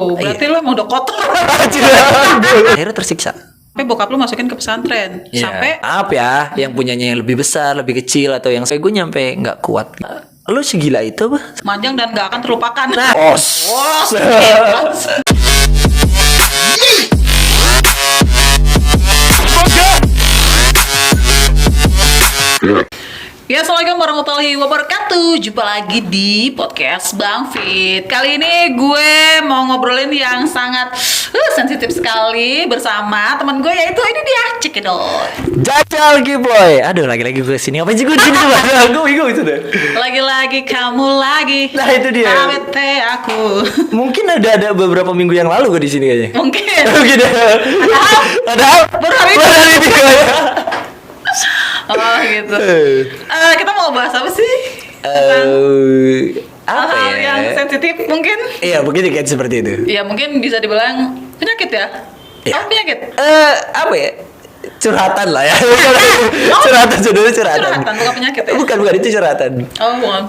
Berarti lo emang udah kotor. Akhirnya tersiksa. Sampai bokap lo masukin ke pesantren. Sampai Maaf ya, yang punyanya yang lebih besar, lebih kecil, atau yang saya gue nyampe nggak kuat. Lu segila itu apa? manjang dan gak akan terlupakan. Ya, assalamualaikum warahmatullahi wabarakatuh. Jumpa lagi di podcast Bang Fit. Kali ini gue mau ngobrolin yang sangat sensitif sekali bersama teman gue, yaitu ini dia, Cekidot. Jajal boy. Aduh, lagi-lagi gue sini. Apa sih gue di sini coba? Gue bingung itu deh. Lagi-lagi kamu lagi. Nah, itu dia. Awet aku. Mungkin ada beberapa minggu yang lalu gue di sini kayaknya. Mungkin. Mungkin. Padahal Baru hari ini. Oh gitu. Kita mau bahas apa sih? Apa Hal-hal ya? yang sensitif mungkin. Iya, mungkin kayak seperti itu. Ya mungkin bisa dibilang penyakit ya. Iya. Oh, penyakit. Apa ya? Curhatan lah ya. Curhatan. Curhatan bukan penyakit ya? Bukan itu curhatan. Oh, bukan.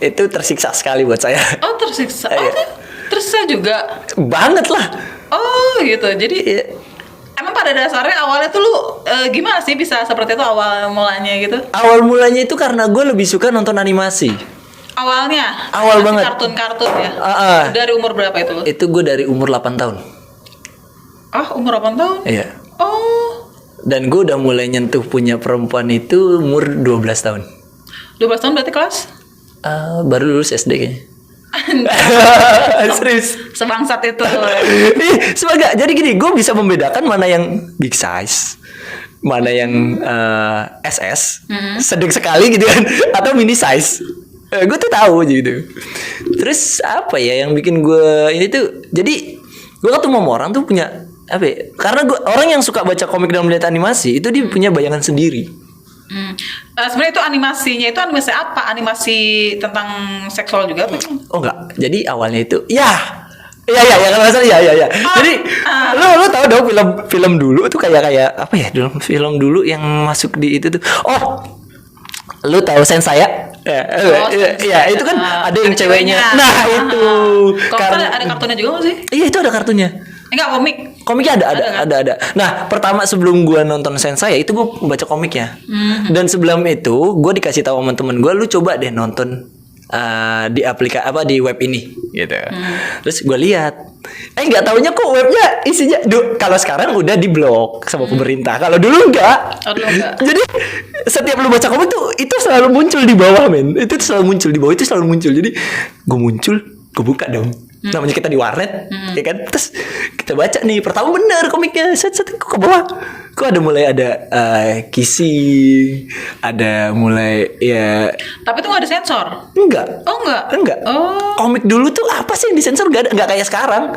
Itu tersiksa sekali buat saya. Oh, tersiksa. Oh, Iya. tersiksa juga. Banget lah. Oh, gitu. Jadi Iya. emang pada dasarnya awalnya tuh lu gimana sih bisa seperti itu awal mulanya gitu? Awal mulanya itu karena gue lebih suka nonton animasi. Awalnya? Awal Masih banget. Kartun-kartun ya? Dari umur berapa itu lu? Itu gue dari umur 8 tahun. Ah, umur 8 tahun? Iya. Oh, Dan gue udah mulai nyentuh punya perempuan itu umur 12 tahun. 12 tahun berarti kelas? Baru lulus SD kayaknya. Serius. Sebangsat itu. Semoga. Jadi gini, gue bisa membedakan mana yang big size, mana yang SS, sedang sekali gitu kan, atau mini size. Gue tuh tahu gitu. Terus apa ya yang bikin gue ini tuh? Jadi gue ketemu sama orang tuh punya apa ya? Karena gue orang yang suka baca komik dan melihat animasi itu dia punya bayangan sendiri. Sebenarnya itu animasinya itu animasi apa? Animasi tentang seksual juga apa? Oh enggak. Jadi awalnya itu Iya kalau nggak salah ya. Jadi lu tahu dong film dulu tuh kayak apa ya? Film dulu yang masuk di itu tuh. Oh. Lu tahu Sensaya? Iya, itu kan ada yang ceweknya. Nah, itu. Kalau ada kartunnya juga nggak sih? Iya, itu ada kartunya. Enggak, komik. Komiknya ada. Nah, pertama sebelum gua nonton Sensaya itu gua baca komiknya. Dan sebelum itu gua dikasih tahu sama temen gua, lu coba deh nonton di di web ini gitu. Terus gue lihat nggak taunya kok webnya isinya kalau sekarang udah diblok sama pemerintah, kalau dulu enggak. Jadi setiap lu baca komik tuh itu selalu muncul di bawah, men. Itu selalu muncul. Jadi gue buka dong. Namanya kita di warnet, ya kan? Terus kita baca nih, pertama bener komiknya, set kok ke bawah, kok mulai ada kissing, ada mulai ya. Tapi itu nggak ada sensor. Enggak. Oh enggak. Oh. Komik dulu tuh apa sih yang disensor? Nggak kayak sekarang.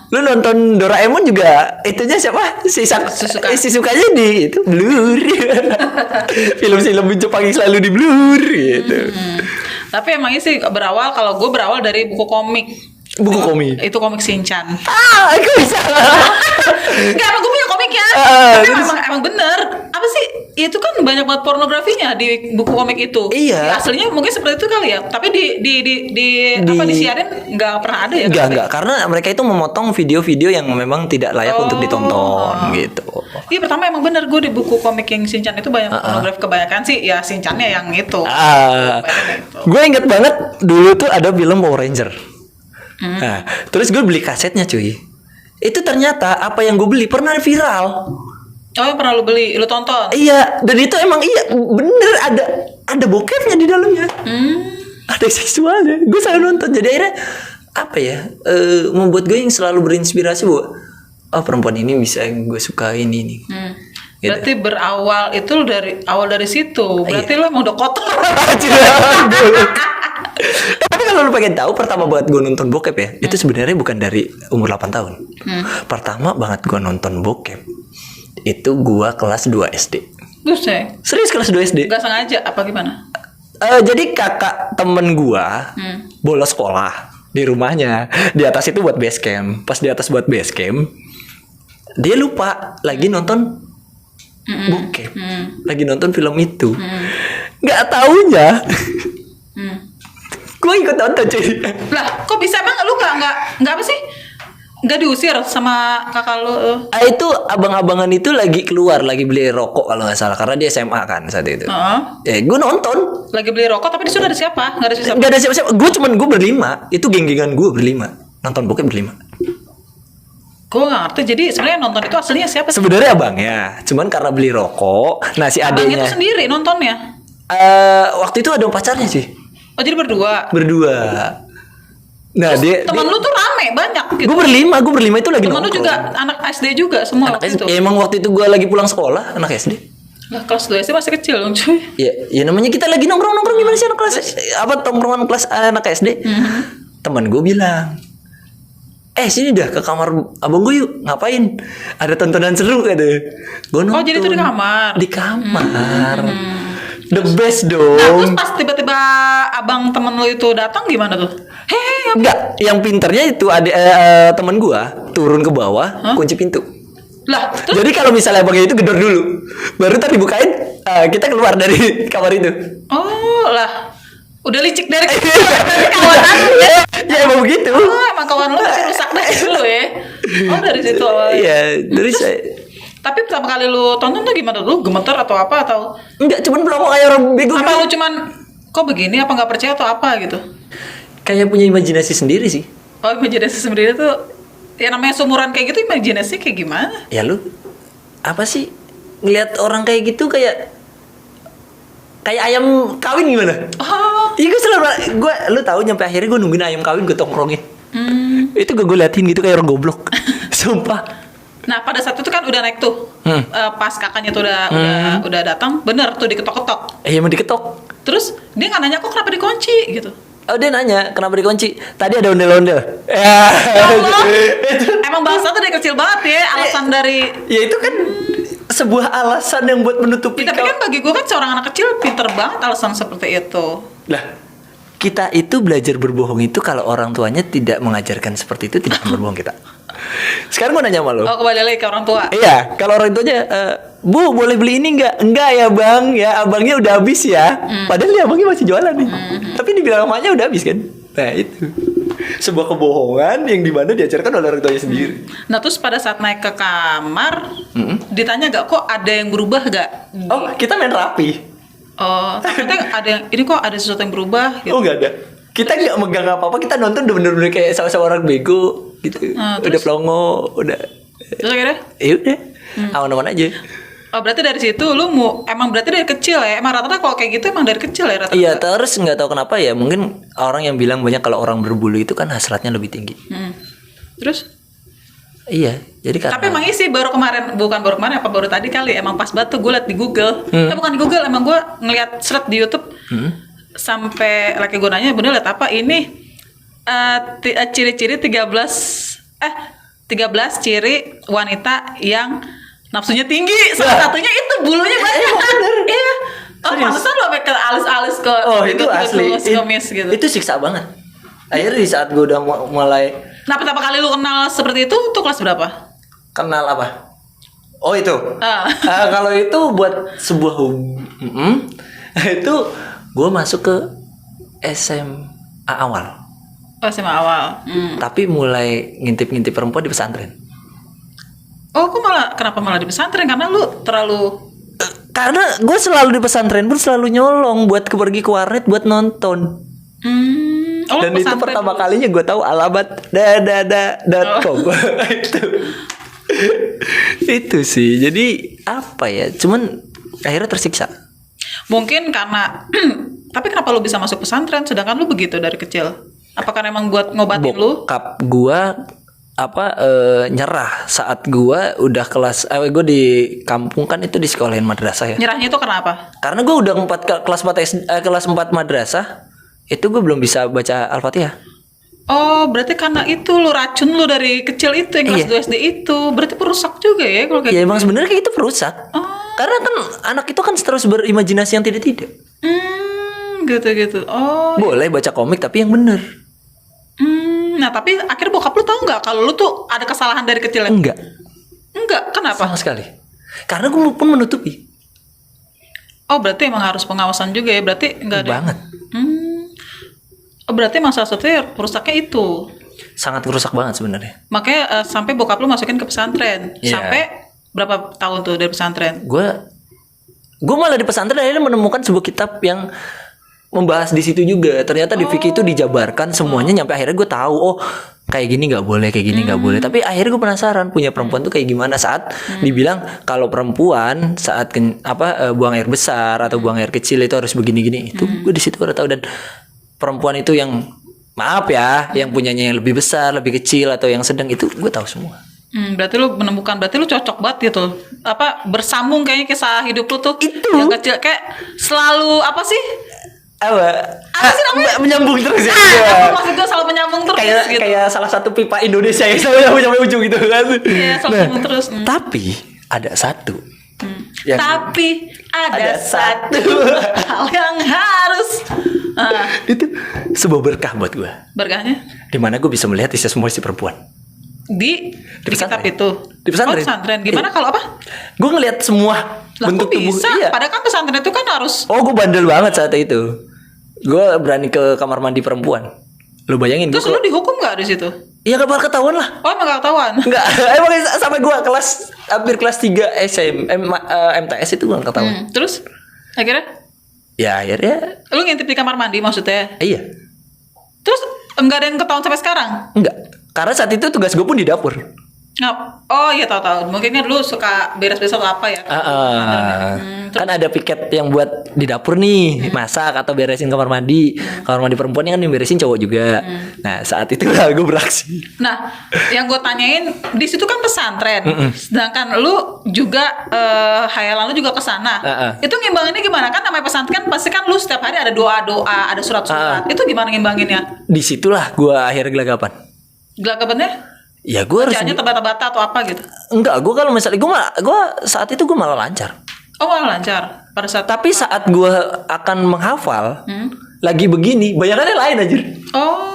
Lu nonton Doraemon juga itunya siapa? Si sukanya di itu blur. Film-film Jepang yang selalu di blur gitu. Tapi emangnya sih kalau gue berawal dari buku komik. Buku komik. Itu komik Shinchan. Aku bisa. Enggak, emang gue punya komiknya. Tapi emang bener. Apa sih? Itu kan banyak banget pornografinya di buku komik itu. Iya. Aslinya mungkin seperti itu kali ya. Tapi disiarin nggak pernah ada ya? Enggak. Karena mereka itu memotong video-video yang memang tidak layak untuk ditonton gitu. Iya, pertama emang bener, gue di buku komik yang Shinchan itu banyak pornografi. Kebanyakan sih ya Shinchannya yang itu. Gue inget banget dulu tuh ada film Power Ranger. Nah, terus gue beli kasetnya, cuy. Itu ternyata apa yang gue beli pernah viral. Oh, yang pernah lu beli, lu tonton? Iya, dan itu emang bener ada bokepnya di dalamnya. Ada seksualnya. Gue selalu nonton. Jadi akhirnya apa ya? Membuat gue yang selalu berinspirasi bahwa perempuan ini bisa yang gue suka ini nih. Gitu. Berarti berawal itu dari situ. Berarti lu emang udah kotor. Tapi kalau lu pengen tahu, pertama banget gue nonton bokep ya, itu sebenarnya bukan dari umur 8 tahun. Pertama banget gue nonton bokep itu gue kelas 2 SD. Buset. Serius, kelas 2 SD. Gak sengaja apa gimana? Jadi kakak temen gue bolos sekolah di rumahnya. Di atas itu buat base camp. Pas di atas buat base camp, dia lupa lagi nonton bokep, lagi nonton film itu. Nggak taunya gue ikut nonton, cuy. Lah, kok bisa, emang lu nggak apa sih? Nggak diusir sama kakak lu? Itu abang-abangan itu lagi keluar, lagi beli rokok kalau nggak salah, karena dia SMA kan saat itu. Gue nonton. Lagi beli rokok tapi disuruh ada siapa? Nggak ada siapa? Nggak ada siapa-siapa. Gue berlima. Itu geng-gengan gue berlima. Nonton bokep berlima. Gue nggak ngerti. Jadi sebenarnya nonton itu aslinya siapa sih? Sebenarnya abangnya, cuman karena beli rokok, nah si Abang adenya. itu sendiri nontonnya? Waktu itu ada pacarnya sih. Oh jadi berdua? Berdua. Nah Temen lu tuh rame banyak gitu. Gue berlima itu lagi Temen lu nongkrong. juga anak SD juga semua Anak waktu SD. itu? Ya, emang waktu itu gue lagi pulang sekolah, anak SD. Lah kelas 2 SD masih kecil dong cuy. Ya namanya kita lagi nongkrong gimana sih anak kelas tongkrongan kelas anak SD. Teman gue bilang, sini dah ke kamar abang gue yuk, ngapain? Ada tontonan seru katanya. Gue nonton. Oh jadi itu di kamar? Di kamar. The best Nah dong. terus pas tiba-tiba abang temen lu itu datang gimana tuh? Hei, Enggak, yang pinternya itu ada teman gua turun ke bawah, kunci pintu. lah terus Jadi kalau misalnya abangnya itu gedor dulu, baru tadi bukain, kita keluar dari kamar itu. oh lah udah licik dari kawanan ya? Ya emang begitu. Oh emang kawan lu masih rusak dari dulu ya? Oh dari situ awalnya. Iya, dari saya. Tapi pertama kali lu tonton tuh gimana? Lu gemeter atau apa? Atau Enggak, cuman belum kayak orang bego. apa gitu. lu cuman kok begini apa nggak percaya atau apa gitu? Kayak punya imajinasi sendiri sih. Oh imajinasi sendiri tuh ya namanya seumuran kayak gitu imajinasi kayak gimana? Ya lu apa sih ngelihat orang kayak gitu kayak ayam kawin gimana? Oh Iya gue lu tahu nyampe akhirnya gue nungguin ayam kawin gue tongkrongin. Itu gue liatin gitu kayak orang goblok. Sumpah. nah pada saat itu kan udah naik tuh pas kakaknya tuh udah datang bener tuh diketok-ketok. Emang diketok. Terus dia nggak nanya kok kenapa dikunci gitu. Oh dia nanya kenapa dikunci? Tadi ada ondel-ondel. Ya. Ya Allah, emang bahasa tuh dari kecil banget ya alasan dari. Ya itu kan sebuah alasan yang buat menutupi. Ya, tapi kan bagi gue kan seorang anak kecil pinter banget alasan seperti itu. Lah, kita itu belajar berbohong itu kalau orang tuanya tidak mengajarkan seperti itu tidak akan berbohong kita. Sekarang gue nanya sama lo. Oh kembali lagi ke orang tua. Iya, kalau orang tuanya, Bu boleh beli ini nggak? Enggak ya bang, ya abangnya udah habis ya. Padahal ya abangnya masih jualan nih. Tapi dibilang emaknya udah habis kan? Nah itu sebuah kebohongan yang dimana diajarkan oleh orang tuanya sendiri. Nah terus pada saat naik ke kamar, ditanya gak kok ada yang berubah gak? Oh kita main rapi. Oh, ternyata ada yang ini kok ada sesuatu yang berubah gitu. Oh nggak ada. Kita nggak megang apa-apa. Kita nonton udah bener-bener kayak sama-sama orang bego gitu. Nah, udah terus? pelongo, udah. Terus akhirnya? Ya udah, aman-aman aja. Oh berarti dari situ lu emang berarti dari kecil ya? Emang rata-rata kalau kayak gitu emang dari kecil ya rata-rata? Iya, terus nggak tahu kenapa ya. Mungkin orang yang bilang banyak kalau orang berbulu itu kan hasratnya lebih tinggi. Terus? Iya, jadi karena. Tapi emang isi baru kemarin, bukan baru kemarin apa baru tadi kali emang pas banget tuh gue liat di Google. Bukan di Google, emang gue ngeliat seret di YouTube. Sampai laki gue nanya, bener liat apa? Ini ciri-ciri 13 ciri wanita yang nafsunya tinggi. Salah satunya itu bulunya banyak. Iya. Oh, pantesan lo sampai ke alis-alis ke Oh itu asli. kemis gitu. Itu siksa banget. Akhirnya di saat gue udah mulai Nah, pertama kali lu kenal seperti itu tuh kelas berapa? kenal apa? Oh itu. Ah. Kalau itu buat sebuah itu gue masuk ke SMA awal. Oh, SMA awal. Tapi mulai ngintip-ngintip perempuan di pesantren. Oh, kenapa malah di pesantren? Karena lu terlalu Karena gue selalu di pesantren pun selalu nyolong buat pergi ke warnet buat nonton. Oh, Dan itu pesantren pertama dulu. kalinya gue tahu alamat dadada.com. Itu sih. Jadi apa ya? Cuman akhirnya tersiksa. Mungkin karena tapi kenapa lu bisa masuk pesantren sedangkan lu begitu dari kecil? Apakah emang buat ngobatin lu? Bokap gua nyerah saat gua udah kelas gue di kampung kan itu di sekolahin madrasah ya. Nyerahnya itu karena apa? Karena gua udah kelas 4 madrasah, itu gua belum bisa baca Al-Fatihah. Oh, berarti karena itu lu racun lu dari kecil itu yang kelas 2 SD itu. Berarti perusak juga ya kalau kayak Ya gitu. emang sebenarnya kayak itu perusak. Karena kan anak itu kan terus berimajinasi yang tidak-tidak. Gitu. Oh. Boleh baca komik tapi yang bener. Nah, tapi akhirnya bokap lu tahu nggak kalau lu tuh ada kesalahan dari kecil? Enggak. Enggak, kenapa? Sama sekali. Karena gue pun menutupi. Oh, berarti emang harus pengawasan juga ya. Berarti enggak ada. Banget. Oh, berarti emang salah satunya rusaknya itu. sangat merusak banget sebenarnya. Makanya sampai bokap lu masukin ke pesantren. Iya. Sampai berapa tahun tuh dari pesantren? Gue malah di pesantren akhirnya menemukan sebuah kitab yang membahas di situ juga. Ternyata di fikih itu dijabarkan semuanya nyampe akhirnya gue tahu, oh kayak gini nggak boleh, kayak gini nggak boleh. Tapi akhirnya gue penasaran punya perempuan tuh kayak gimana saat dibilang kalau perempuan saat buang air besar atau buang air kecil itu harus begini-gini. Itu gue di situ udah tahu. Dan perempuan itu yang maaf ya, yang punyanya yang lebih besar, lebih kecil atau yang sedang itu gue tahu semua. Berarti lu cocok banget gitu. Bersambung kayaknya kisah hidup lu tuh. Itu. Yang kecil kayak selalu apa sih? Apa sih namanya? menyambung terus ya. Maksud gue selalu menyambung terus gitu. Kayak salah satu pipa Indonesia yang selalu sampai ujung gitu kan. Iya, selalu menyambung terus. Tapi ada satu. Yang Tapi ada satu hal yang harus itu sebuah berkah buat gue. berkahnya Dimana gue bisa melihat isi semua isi perempuan. di kitab pesantren. itu. Di pesantren. Oh, pesantren. Gimana kalau apa? Gue ngelihat semua Lah, bentuk kok tubuh. bisa? Iya. Padahal kan pesantren itu kan harus. Oh, gue bandel banget saat itu. Gue berani ke kamar mandi perempuan. Lu bayangin Terus gue. lu dihukum nggak di situ? Iya gak bakal ketahuan lah. Oh, emang gak ketahuan. Enggak, emang sampai gue hampir kelas 3 MTS itu gue gak ketahuan. Terus akhirnya Ya akhirnya lu ngintip di kamar mandi maksudnya. iya. Terus enggak ada yang ketahuan sampai sekarang. Enggak. Karena saat itu tugas gue pun di dapur. Oh iya tahu. Mungkin kan dulu suka beres-beres atau apa ya. Kan ada piket yang buat di dapur nih, masak atau beresin kamar mandi. Kamar mandi perempuan kan yang beresin cowok juga. Nah saat itu lah gue beraksi. Nah, yang gue tanyain di situ kan pesantren, sedangkan lu juga hayalan lu juga ke sana. Itu ngimbanginnya gimana? Kan namanya pesantren pasti kan lu setiap hari ada doa-doa, ada surat-surat. Itu gimana ngimbanginnya? Disitulah gue akhirnya gelagapan. Gelagapannya? Ya gue harus Bacaannya terbata-bata atau apa gitu? enggak, gue kalau misalnya gue saat itu gue malah lancar. Oh malah lancar pada saat. Tapi saat gue akan menghafal, lagi begini, bayangannya lain aja. Oh.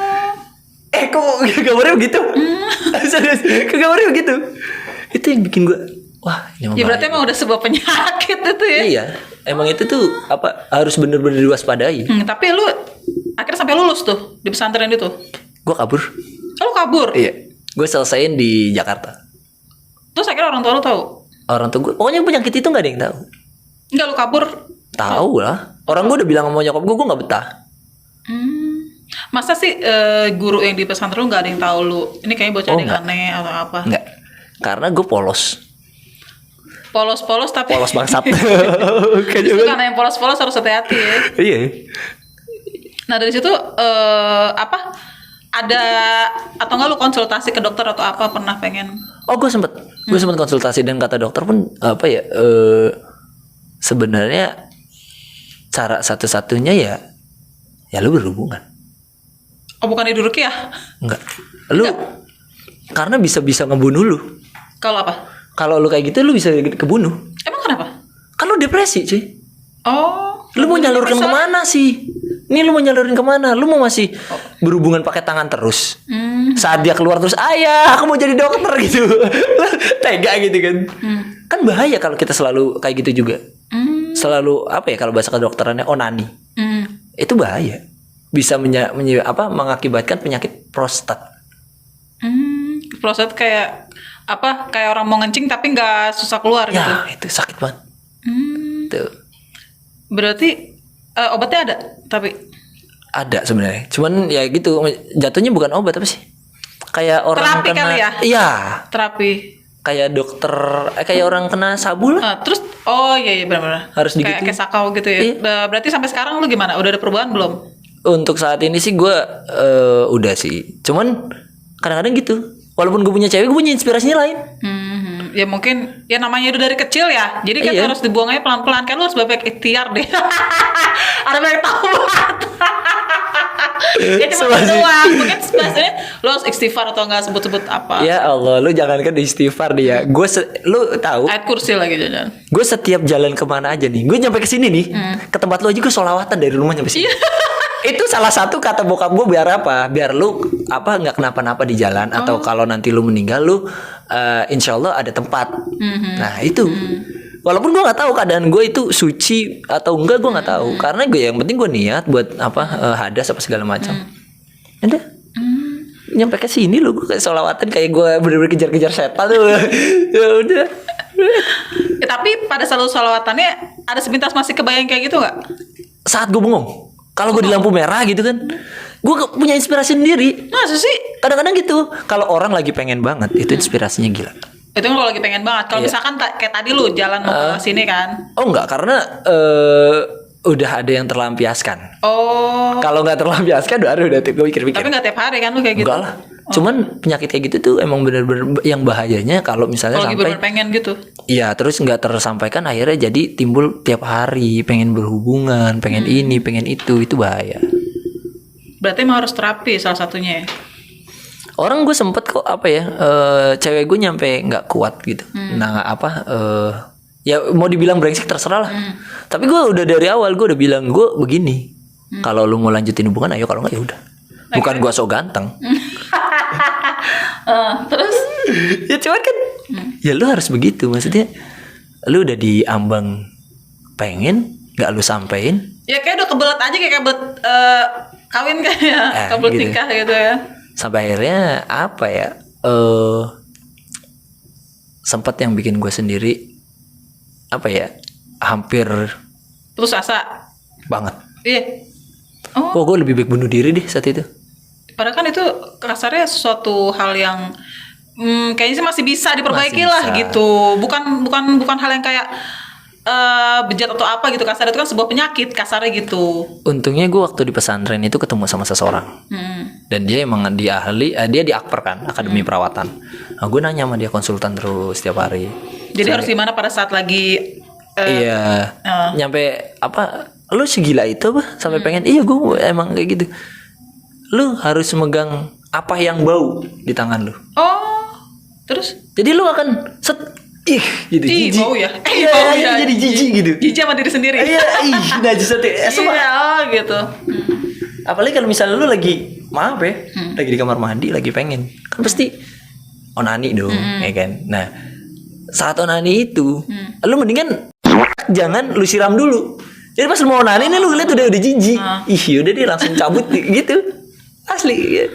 Kok gambarnya begitu? Serius, kok gambarnya begitu? Itu yang bikin gue, wah ini mah Ya berarti bahaya. emang udah sebuah penyakit itu ya. Iya, emang itu tuh harus bener-bener diwaspadai. Tapi lu akhirnya sampai lulus tuh di pesantren itu. Gue kabur. Oh, lu kabur. Iya, gue selesaiin di Jakarta. Terus akhirnya orang tua lu tahu? Orang tuh gue, pokoknya penyakit itu nggak ada yang tahu. Enggak, lu kabur. Tahu lah. Orang gue udah bilang sama nyokap gue nggak betah. Masa sih guru yang di pesantren lu nggak ada yang tahu lu? Ini kayaknya bocah yang aneh atau apa? Enggak, karena gue polos. Polos-polos tapi. Polos bangsat. Justru karena yang polos-polos harus hati-hati ya. Iya. Nah dari situ ada atau enggak lu konsultasi ke dokter atau apa pernah pengen? Oh, gue sempet konsultasi dan kata dokter pun sebenarnya cara satu-satunya ya lu berhubungan. Oh bukan hidup ya? Enggak. Lu karena bisa ngebunuh lu. Kalau apa? Kalau lu kayak gitu lu bisa kebunuh. Emang kenapa? Kan lu depresi, cuy. Oh. Lu mau nyalurkan kemana sih? Ini lu mau nyalurin kemana? Lu mau masih berhubungan pakai tangan terus? Saat dia keluar terus, ayah, aku mau jadi dokter gitu. Tega gitu kan? Kan bahaya kalau kita selalu kayak gitu juga. Selalu kalau bahasa kedokterannya onani. Itu bahaya. Bisa mengakibatkan penyakit prostat. Prostat kayak apa? Kayak orang mau ngencing tapi nggak susah keluar gitu. Ya, itu sakit banget. Tuh. Berarti obatnya ada, tapi Ada sebenarnya. Cuman ya gitu, jatuhnya bukan obat apa sih? Kayak orang terapi kena. kali ya? Iya. Terapi. Kayak dokter, kayak orang kena sabu lah. Terus iya benar-benar. Harus kayak digituin. sakau gitu ya. Iya. Berarti sampai sekarang lu gimana? Udah ada perubahan belum? Untuk saat ini sih gue udah sih. Cuman kadang-kadang gitu. Walaupun gue punya cewek, gue punya inspirasinya lain. Ya mungkin ya namanya udah dari kecil ya. Jadi kan Iya. harus dibuangnya pelan-pelan. Kan lu harus banyak ikhtiar deh. Ada banyak taubat. Ya cuma itu doang. Mungkin sebenarnya lu harus istighfar atau enggak sebut-sebut apa. Ya Allah, lu jangankan istighfar dia. Lu tahu? Ayat kursi lagi jajan. Gue setiap jalan kemana aja nih, gue nyampe ke sini nih, ke tempat lu aja gue sholawatan dari rumah nyampe sini. Itu salah satu kata bokap gue biar apa? Biar lu nggak kenapa-napa di jalan atau kalau nanti lu meninggal lu insya Allah ada tempat. Nah itu. Walaupun gue nggak tahu keadaan gue itu suci atau enggak, gue nggak tahu. Karena gue yang penting gue niat buat hadas apa segala macam. Udah. nyampe ke sini lu gue kayak solawatan kayak gue bener-bener kejar-kejar setan tuh. Ya udah. Tapi pada saat lu sholawatannya ada sepintas masih kebayang kayak gitu nggak? Saat gue bengong, kalau gue di lampu merah gitu kan, gue punya inspirasi sendiri. Masa sih? Kadang-kadang gitu. Kalau orang lagi pengen banget, itu inspirasinya gila. Itu kan kalau lagi pengen banget. Kalau Iya. misalkan kayak tadi lu jalan mau ke sini kan. Oh enggak, karena udah ada yang terlampiaskan. Oh. Kalau nggak terlampiaskan, baru udah gue pikir-pikir. Tapi nggak tiap hari kan lu kayak gitu. Enggak lah. Cuman penyakit kayak gitu tuh emang bener-bener yang bahayanya kalau misalnya Kalau lagi sampai bener pengen gitu. iya terus nggak tersampaikan akhirnya jadi timbul tiap hari pengen berhubungan, pengen ini, pengen itu bahaya. Berarti emang harus terapi salah satunya ya. Orang gue sempet kok apa ya cewek gue nyampe nggak kuat gitu. Nah apa ya mau dibilang brengsek terserah lah. Tapi gue udah dari awal gue udah bilang gue begini. Kalau lu mau lanjutin hubungan ayo, kalau nggak ya udah. Bukan gue so ganteng. Terus Ya cuman kan ya lu harus begitu, maksudnya lu udah diambang pengen nggak lu sampein ya kayak udah kebelet aja kayak kebelet kawin kayak kebelet gitu. nikah gitu ya. sampai akhirnya apa ya sempat yang bikin gue sendiri apa ya hampir Putus asa. banget. Iya. Oh, Gue lebih baik bunuh diri deh saat itu. padahal kan itu kasarnya suatu hal yang kayaknya sih masih bisa diperbaiki Masih lah bisa. gitu. Bukan hal yang kayak bejat atau apa gitu. Kasarnya itu kan sebuah penyakit kasarnya gitu. Untungnya gue waktu di pesantren itu ketemu sama seseorang dan dia emang dia di Akper kan, Akademi Perawatan. Nah, gue nanya sama dia, konsultan terus setiap hari. Jadi harus gimana pada saat lagi Iya, nyampe apa? Lu segila itu apa? Sampai pengen? Iya, gue emang kayak gitu. Lu harus megang apa yang bau di tangan lu. oh, terus Jadi lu akan gitu. ih jijik. bau ya. Iya, Bau ya. jadi jijik gitu. Jijik sama diri sendiri. Iya, najis banget. Iya, oh, gitu. Apalagi kalau misalnya lu lagi maaf ya, lagi di kamar mandi, lagi pengen, kan pasti onani dong, ya kan. Nah, saat onani itu, lu mendingan jangan lu siram dulu. Jadi pas lu mau onani nih lu lihat udah jijik, ih udah dia langsung cabut gitu, asli. Ya.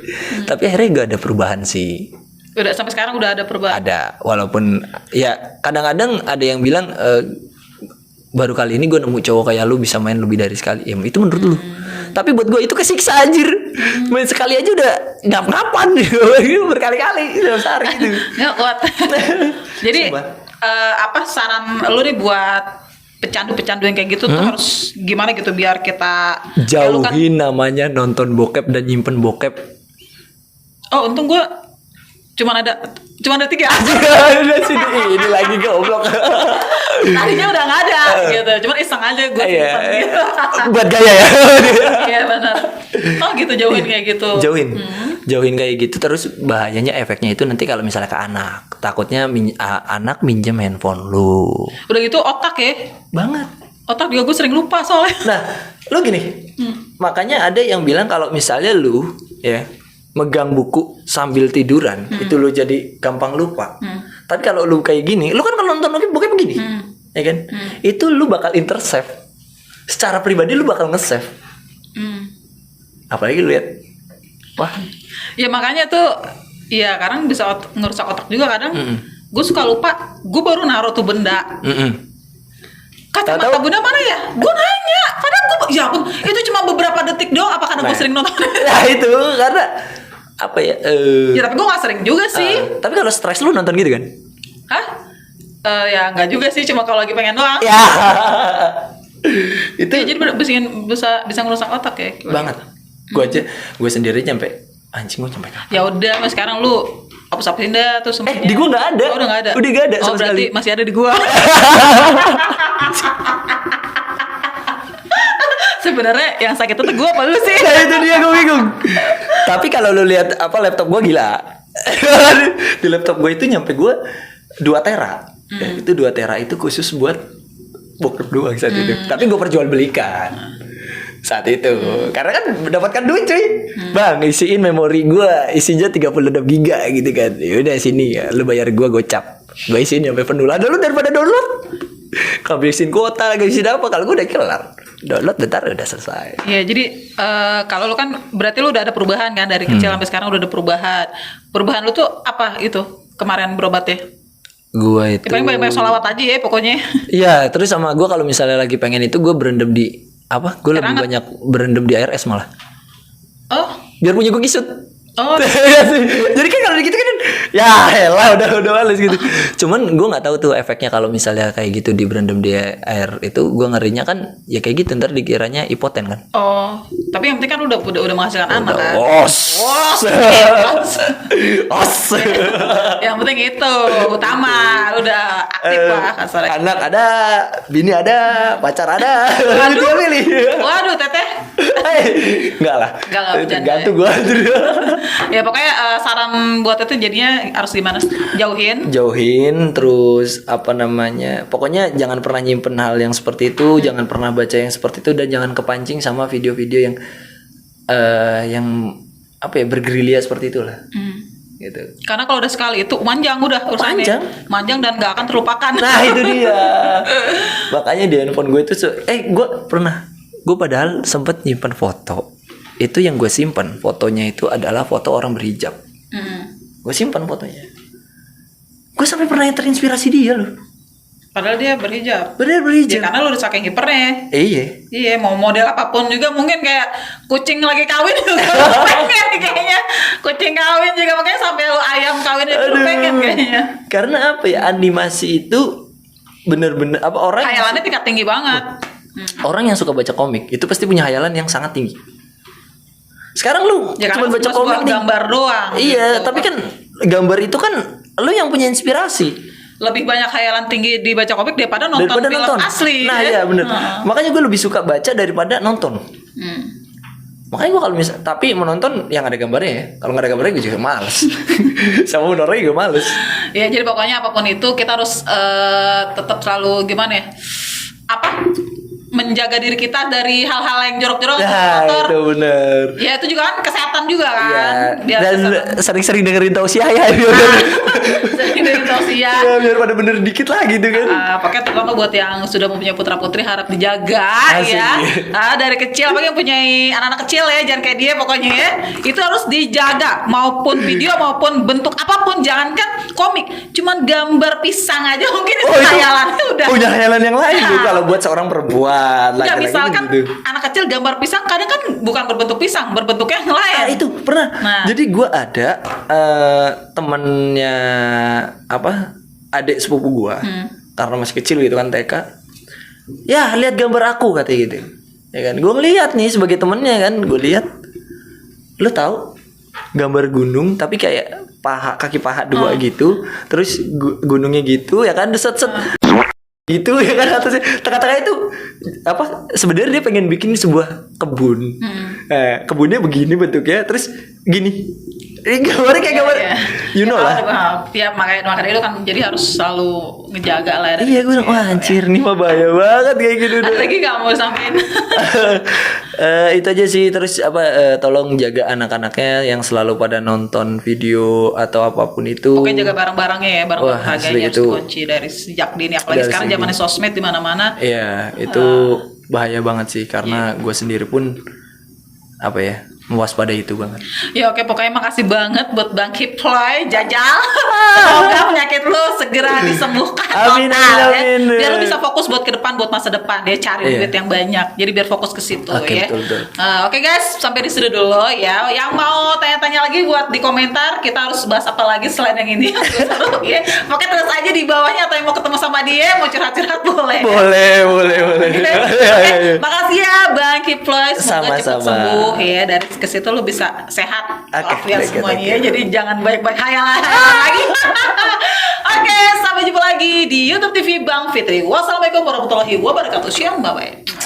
Tapi akhirnya gak ada perubahan sih. Udah sampai sekarang udah ada perubahan. Ada, walaupun ya kadang-kadang ada yang bilang baru kali ini gue nemu cowok kayak lu bisa main lebih dari sekali. Ya itu menurut lu. Tapi buat gue itu kesiksa anjir. Main sekali aja udah ngap-ngapan berkali-kali dalam sehari gitu. Nggak kuat. Jadi Sumpah. apa saran lu nih buat pecandu-pecandu yang kayak gitu tuh harus gimana gitu biar kita ya lu kan- Jauhin namanya nonton bokep dan nyimpen bokep. Oh, untung gue cuman ada 3. Udah sini ini lagi goblok. Tadinya udah nggak ada gitu. Cuman iseng aja gue Iya. simpan gitu. Buat gaya ya. Iya benar. Oh gitu jauhin kayak gitu. Jauhin kayak gitu. Terus bahayanya efeknya itu nanti kalau misalnya ke anak, takutnya anak minjem handphone lu. Udah gitu otak ya. Banget. Otak juga gue sering lupa soalnya. Nah, lu gini. Makanya ada yang bilang kalau misalnya lu ya megang buku sambil tiduran, itu lu jadi gampang lupa. Tapi kalau lu kayak gini, lu kan kalau nonton bokep begini. Ya kan? Itu lu bakal intersave. Secara pribadi lu bakal nge-save. Apalagi lu lihat. Wah, Ya makanya tuh ya kadang bisa ngerusak otak juga kadang. Gue suka lupa. Gue baru naruh tuh benda. Kacamata Tahu-tahu- bunda mana ya? Gue nanya. Kadang gue ya ampun itu cuma beberapa detik doang. Apa karena gue Nah. sering nonton? Nah itu karena apa ya? Ya tapi gue gak sering juga sih. Tapi kalau stres lu nonton gitu kan? Hah? Ya nggak juga sih. Cuma kalau lagi pengen doang. Ya. Itu Ya, jadi bisa ngerusak otak ya. banget. Gue sendiri nyampe anjing gue sampai kapan? Ya udah, mas sekarang lu hapus-hapusin dah tuh semuanya. Di gua nggak ada. Oh, udah nggak ada. Udah nggak ada Oh, sama berarti sekali. masih ada di gua. Sebenarnya yang sakit itu gua apa lu sih? Nah itu dia gue bingung. Tapi kalau lu lihat apa laptop gue gila. Di laptop gue itu nyampe gue 2 tera. Dan itu 2 tera itu khusus buat bokep doang saat itu. Tapi gue perjualbelikan saat itu. Karena kan mendapatkan duit cuy. Bang isiin memori gue isinya 36 giga gitu kan. Yaudah sini ya lu bayar gue gocap. Gue isiin sampai penuh. Ada lu daripada download. Ngabisin kuota, ngabisin apa? Kalau gue udah kelar. download bentar udah selesai. Iya, jadi kalau lu kan berarti lu udah ada perubahan kan dari kecil sampai sekarang udah ada perubahan. Perubahan lu tuh apa itu kemarin berobatnya? Gua itu. Paling banyak-banyak sholawat aja ya pokoknya. Iya, terus sama gue kalau misalnya lagi pengen itu gue berendam di apa? Gue lebih banyak berendam di air es malah. Oh, Biar punya gue kisut. oh, Jadi kan kalau gitu kan ya elah udah males gitu. Cuman gue nggak tahu tuh efeknya kalau misalnya kayak gitu di berendam di air itu, gue ngerinya kan ya kayak gitu ntar dikiranya hipoten kan. oh. Tapi yang penting kan udah menghasilkan anak kan. Os. Yang penting itu utama, udah aktif lah kasarnya. Anak ada, bini ada, pacar ada. Waduh. Dia pilih. Waduh, teteh. Enggak lah. Enggak lah, bercanda. Gantung gue. Ya pokoknya saran buat itu jadinya harus gimana? Jauhin terus apa namanya, pokoknya jangan pernah nyimpen hal yang seperti itu, jangan pernah baca yang seperti itu, dan jangan kepancing sama video-video yang apa ya, bergerilya seperti itulah. Gitu. Karena kalau udah sekali itu manjang udah urusannya. Manjang dan gak akan terlupakan. Nah itu dia. Makanya di handphone gue itu gue padahal sempet nyimpen foto. Itu yang gue simpan fotonya itu adalah foto orang berhijab. Gue simpan fotonya. Gue sampai pernah terinspirasi dia loh. Padahal dia berhijab. Bener berhijab. Ya, karena lu udah saking hipernya. Iya, mau model apapun juga mungkin kayak kucing lagi kawin juga pengen kayaknya. Kucing kawin juga makanya sampai lu ayam kawin itu pengen kayaknya. Karena apa ya, animasi itu bener-bener apa orang Khayalannya tingkat tinggi banget. Orang yang suka baca komik itu pasti punya khayalan yang sangat tinggi. Sekarang lu Ya, cuma baca komik nih. gambar doang. Iya, gitu. tapi kan gambar itu kan lu yang punya inspirasi. Lebih banyak khayalan tinggi di baca komik daripada nonton film asli. Nah, iya bener. Makanya gue lebih suka baca daripada nonton. Makanya gue kalau tapi menonton yang ada gambarnya ya. Kalau nggak ada gambarnya gue juga males. Sama menornya juga males. Ya, jadi pokoknya apapun itu kita harus tetap selalu gimana ya? Menjaga diri kita dari hal-hal yang jorok-jorok. Nah, itu bener. Ya itu juga kan kesehatan juga kan. Ya. Dan sering-sering dengerin tausiah ya. Sering dengerin tausiah. Ya, biar pada bener dikit lah gitu kan. Pokoknya terutama buat yang sudah mempunyai putra-putri harap dijaga. Asik. Ya. Dari kecil, apalagi yang punya anak-anak kecil ya, jangan kayak dia pokoknya ya. Itu harus dijaga, maupun video maupun bentuk apapun, jangankan komik, cuman gambar pisang aja mungkin itu khayalannya udah. Punya khayalan yang lain tuh kalau buat seorang perempuan. Enggak, misalkan gitu. Anak kecil gambar pisang kadang kan bukan berbentuk pisang, berbentuknya yang lain. Itu pernah. Jadi gue ada temennya adik sepupu gue, karena masih kecil gitu kan, TK. Ya lihat gambar aku katanya gitu. Ya kan, gue ngeliat nih sebagai temennya kan, gue lihat. Lu tahu gambar gunung tapi kayak kaki paha dua gitu, terus gunungnya gitu ya kan, set itu ya kan, atasnya tengah-tengah itu sebenarnya dia pengen bikin sebuah kebun. Kebunnya begini bentuknya, terus gini. Ini gambarnya kayak gambar, you know lah. Tiap makanya itu kan jadi harus selalu ngejaga lah. Iya, gue bilang, wah anjir nih mah bahaya banget kayak gitu. Ada lagi nggak mau sampein? Itu aja sih. Terus tolong jaga anak-anaknya yang selalu pada nonton video atau apapun itu. Pokoknya jaga barang-barangnya ya, barang harganya harus dikunci dari sejak dini. Apalagi sekarang zamannya sosmed di mana-mana. Iya, itu bahaya banget sih, karena gue sendiri pun mewaspadai itu banget. Ya oke, pokoknya makasih banget buat Bang Kiploy Jajal. Semoga penyakit lu segera disembuhkan. Amin, amin. Ya. Biar lu bisa fokus buat ke depan, buat masa depan. Dia cari duit yang banyak. Jadi biar fokus ke situ ya. Betul. Oke guys, sampai di situ dulu ya. Yang mau tanya-tanya lagi buat di komentar, kita harus bahas apa lagi selain yang ini. Seru ya. Pokoknya terus aja di bawahnya, atau yang mau ketemu sama dia, mau curhat-curhat boleh. Boleh. Oke, makasih ya Bang Kiploy. Semoga cepat Sama-sama. sembuh ya. Dari ke situ lu bisa sehat, walafiat semuanya. Oke. Jadi jangan banyak-banyak hayalan lagi. Oke, sampai jumpa lagi di YouTube TV Bang Fitri. Wassalamualaikum warahmatullahi wabarakatuh. Bye bye.